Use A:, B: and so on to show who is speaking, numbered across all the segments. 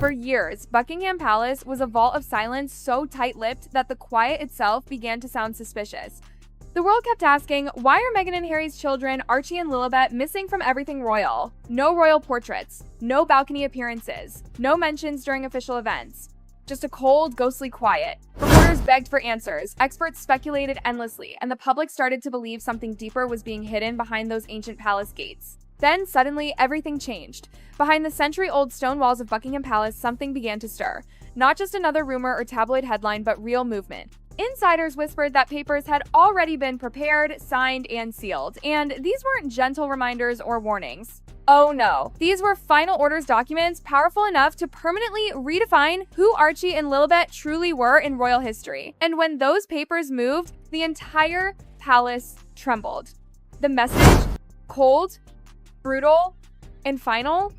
A: For years, Buckingham Palace was a vault of silence so tight-lipped that the quiet itself began to sound suspicious. The world kept asking, why are Meghan and Harry's children, Archie and Lilibet, missing from everything royal? No royal portraits, no balcony appearances, no mentions during official events. Just a cold, ghostly quiet. Reporters begged for answers, experts speculated endlessly, and the public started to believe something deeper was being hidden behind those ancient palace gates. Then, suddenly, everything changed. Behind the century-old stone walls of Buckingham Palace, something began to stir. Not just another rumor or tabloid headline, but real movement. Insiders whispered that papers had already been prepared, signed, and sealed, and these weren't gentle reminders or warnings. Oh no, these were final orders documents powerful enough to permanently redefine who Archie and Lilibet truly were in royal history. And when those papers moved, the entire palace trembled. The message, cold, brutal, and final,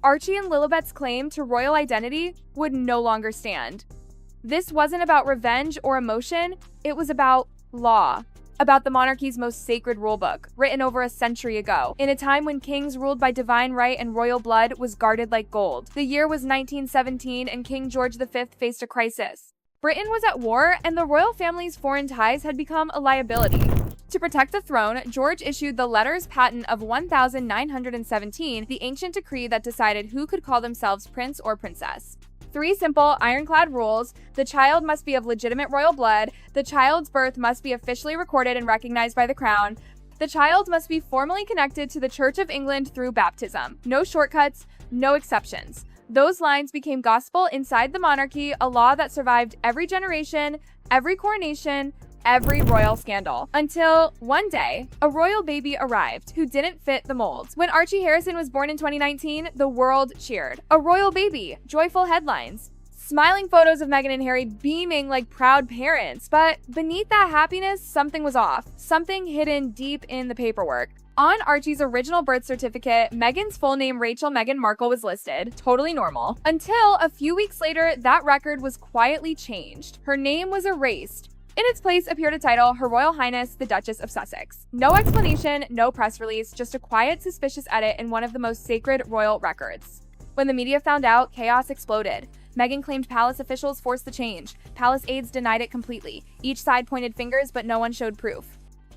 A: Archie and Lilibet's claim to royal identity would no longer stand. This wasn't about revenge or emotion, it was about law. About the monarchy's most sacred rulebook, written over a century ago, in a time when kings ruled by divine right and royal blood was guarded like gold. The year was 1917 and King George V faced a crisis. Britain was at war and the royal family's foreign ties had become a liability. To protect the throne, George issued the Letters Patent of 1917, the ancient decree that decided who could call themselves prince or princess. 3 simple, ironclad rules: the child must be of legitimate royal blood, the child's birth must be officially recorded and recognized by the crown, the child must be formally connected to the Church of England through baptism. No shortcuts, no exceptions. Those lines became gospel inside the monarchy, a law that survived every generation, every coronation, every royal scandal. Until one day, a royal baby arrived who didn't fit the mold. When Archie Harrison was born in 2019, the world cheered. A royal baby, joyful headlines, smiling photos of Meghan and Harry beaming like proud parents. But beneath that happiness, something was off, something hidden deep in the paperwork. On Archie's original birth certificate, Meghan's full name Rachel Meghan Markle was listed, totally normal, until a few weeks later, that record was quietly changed. Her name was erased. In its place appeared a title, Her Royal Highness, the Duchess of Sussex. No explanation, no press release, just a quiet, suspicious edit in one of the most sacred royal records. When the media found out, chaos exploded. Meghan claimed palace officials forced the change. Palace aides denied it completely. Each side pointed fingers, but no one showed proof.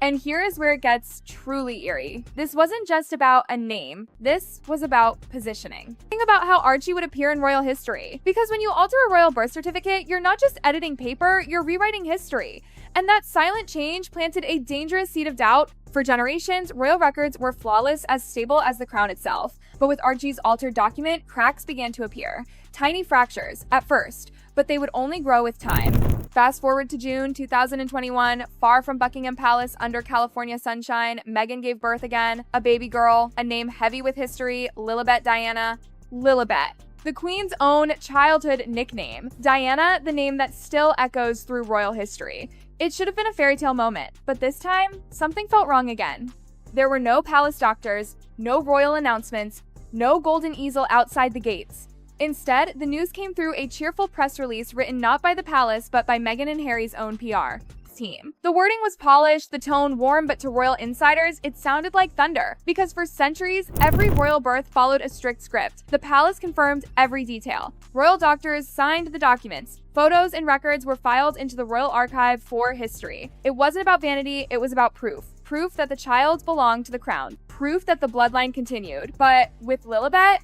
A: And here is where it gets truly eerie. This wasn't just about a name. This was about positioning. Think about how Archie would appear in royal history. Because when you alter a royal birth certificate, you're not just editing paper, you're rewriting history. And that silent change planted a dangerous seed of doubt. For generations, royal records were flawless, as stable as the crown itself. But with Archie's altered document, cracks began to appear. Tiny fractures, at first, but they would only grow with time. Fast forward to June 2021, far from Buckingham Palace under California sunshine, Meghan gave birth again, a baby girl, a name heavy with history, Lilibet Diana. Lilibet, the Queen's own childhood nickname. Diana, the name that still echoes through royal history. It should have been a fairy tale moment, but this time, something felt wrong again. There were no palace doctors, no royal announcements, no golden easel outside the gates. Instead, the news came through a cheerful press release written not by the palace, but by Meghan and Harry's own PR team. The wording was polished, the tone warm, but to royal insiders, it sounded like thunder. Because for centuries, every royal birth followed a strict script. The palace confirmed every detail. Royal doctors signed the documents. Photos and records were filed into the royal archive for history. It wasn't about vanity, it was about proof. Proof that the child belonged to the crown. Proof that the bloodline continued. But with Lilibet,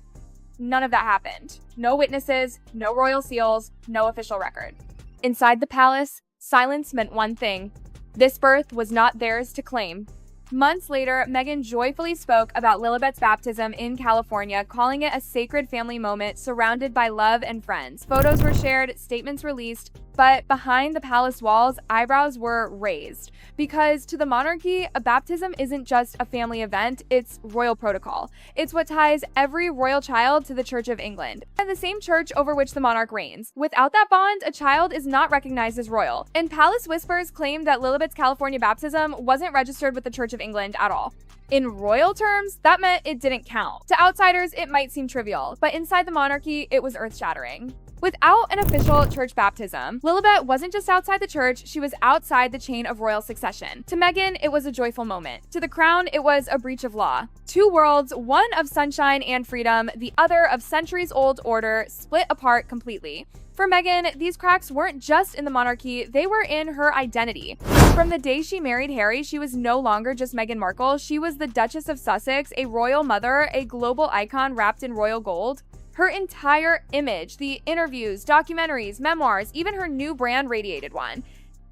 A: none of that happened. No witnesses, no royal seals, no official record. Inside the palace, silence meant one thing: this birth was not theirs to claim. Months later, Meghan joyfully spoke about Lilibet's baptism in California, calling it a sacred family moment surrounded by love and friends. Photos were shared, statements released, but behind the palace walls, eyebrows were raised. Because to the monarchy, a baptism isn't just a family event, it's royal protocol. It's what ties every royal child to the Church of England, and the same church over which the monarch reigns. Without that bond, a child is not recognized as royal. And palace whispers claim that Lilibet's California baptism wasn't registered with the Church of England at all. In royal terms, that meant it didn't count. To outsiders, it might seem trivial, but inside the monarchy, it was earth-shattering. Without an official church baptism, Lilibet wasn't just outside the church, she was outside the chain of royal succession. To Meghan, it was a joyful moment. To the crown, it was a breach of law. Two worlds, one of sunshine and freedom, the other of centuries-old order, split apart completely. For Meghan, these cracks weren't just in the monarchy, they were in her identity. From the day she married Harry, she was no longer just Meghan Markle, she was the Duchess of Sussex, a royal mother, a global icon wrapped in royal gold. Her entire image, the interviews, documentaries, memoirs, even her new brand radiated one.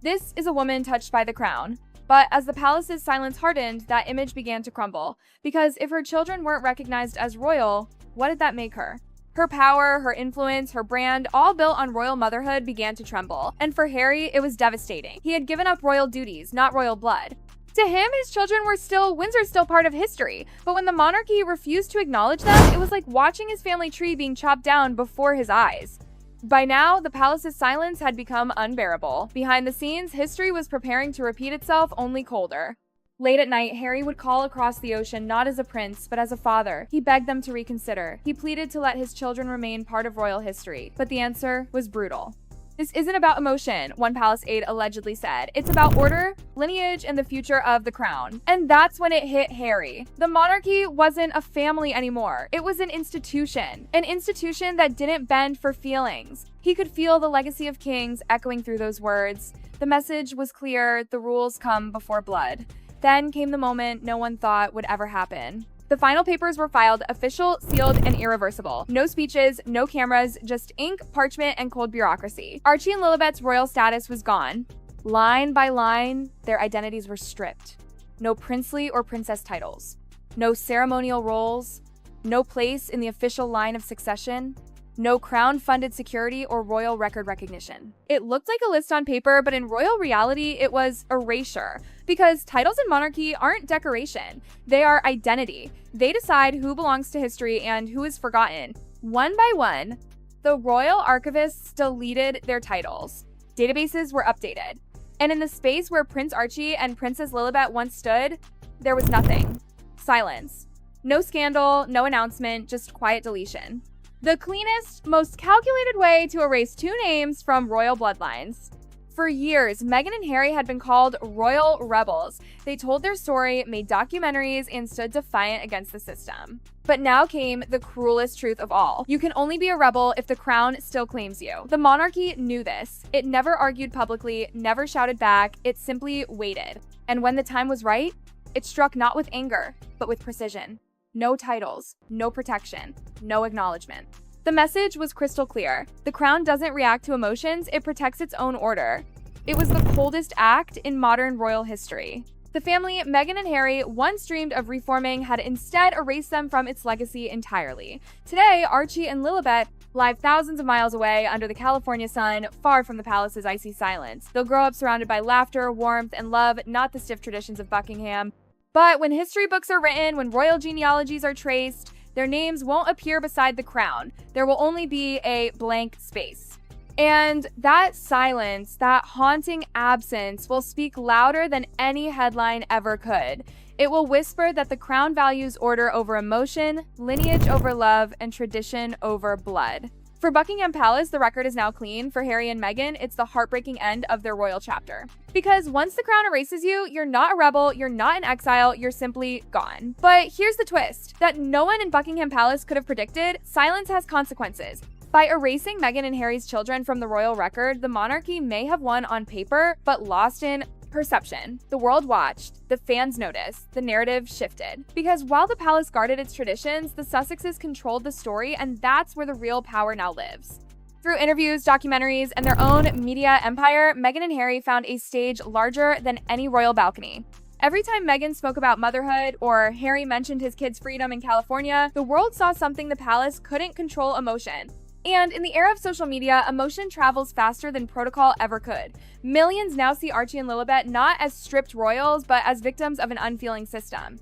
A: This is a woman touched by the crown. But as the palace's silence hardened, that image began to crumble. Because if her children weren't recognized as royal, what did that make her? Her power, her influence, her brand, all built on royal motherhood began to tremble. And for Harry, it was devastating. He had given up royal duties, not royal blood. To him, his children were Windsor's still part of history. But when the monarchy refused to acknowledge them, it was like watching his family tree being chopped down before his eyes. By now, the palace's silence had become unbearable. Behind the scenes, history was preparing to repeat itself, only colder. Late at night, Harry would call across the ocean not as a prince, but as a father. He begged them to reconsider. He pleaded to let his children remain part of royal history. But the answer was brutal. This isn't about emotion, one palace aide allegedly said. It's about order, lineage, and the future of the crown. And that's when it hit Harry. The monarchy wasn't a family anymore. It was an institution that didn't bend for feelings. He could feel the legacy of kings echoing through those words. The message was clear, the rules come before blood. Then came the moment no one thought would ever happen. The final papers were filed, official, sealed, and irreversible. No speeches, no cameras, just ink, parchment, and cold bureaucracy. Archie and Lilibet's royal status was gone. Line by line, their identities were stripped. No princely or princess titles. No ceremonial roles. No place in the official line of succession. No crown-funded security or royal record recognition. It looked like a list on paper, but in royal reality, it was erasure. Because titles in monarchy aren't decoration. They are identity. They decide who belongs to history and who is forgotten. One by one, the royal archivists deleted their titles. Databases were updated. And in the space where Prince Archie and Princess Lilibet once stood, there was nothing. Silence. No scandal, no announcement, just quiet deletion. The cleanest, most calculated way to erase two names from royal bloodlines. For years, Meghan and Harry had been called royal rebels. They told their story, made documentaries, and stood defiant against the system. But now came the cruelest truth of all. You can only be a rebel if the crown still claims you. The monarchy knew this. It never argued publicly, never shouted back, it simply waited. And when the time was right, it struck not with anger, but with precision. No titles, no protection, no acknowledgement. The message was crystal clear. The crown doesn't react to emotions, it protects its own order. It was the coldest act in modern royal history. The family Meghan and Harry once dreamed of reforming had instead erased them from its legacy entirely. Today, Archie and Lilibet live thousands of miles away under the California sun, far from the palace's icy silence. They'll grow up surrounded by laughter, warmth, and love, not the stiff traditions of Buckingham. But when history books are written, when royal genealogies are traced, their names won't appear beside the crown. There will only be a blank space. And that silence, that haunting absence, will speak louder than any headline ever could. It will whisper that the crown values order over emotion, lineage over love, and tradition over blood. For Buckingham Palace, the record is now clean. For Harry and Meghan, it's the heartbreaking end of their royal chapter. Because once the crown erases you, you're not a rebel, you're not in exile, you're simply gone. But here's the twist that no one in Buckingham Palace could have predicted: silence has consequences. By erasing Meghan and Harry's children from the royal record, the monarchy may have won on paper, but lost in perception. The world watched, the fans noticed, the narrative shifted. Because while the palace guarded its traditions, the Sussexes controlled the story, and that's where the real power now lives. Through interviews, documentaries, and their own media empire, Meghan and Harry found a stage larger than any royal balcony. Every time Meghan spoke about motherhood or Harry mentioned his kids' freedom in California, the world saw something the palace couldn't control: emotion. And in the era of social media, emotion travels faster than protocol ever could. Millions now see Archie and Lilibet not as stripped royals, but as victims of an unfeeling system.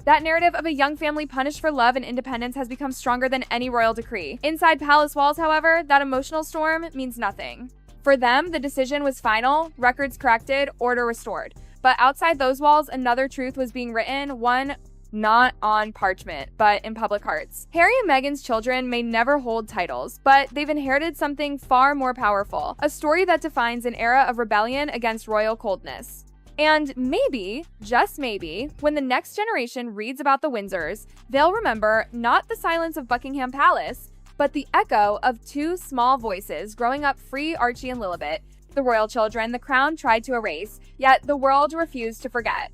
A: That narrative of a young family punished for love and independence has become stronger than any royal decree. Inside palace walls, however, that emotional storm means nothing. For them, the decision was final, records corrected, order restored. But outside those walls, another truth was being written, one not on parchment, but in public hearts. Harry and Meghan's children may never hold titles, but they've inherited something far more powerful, a story that defines an era of rebellion against royal coldness. And maybe, just maybe, when the next generation reads about the Windsors, they'll remember not the silence of Buckingham Palace, but the echo of two small voices growing up free Archie and Lilibet, the royal children the crown tried to erase, yet the world refused to forget.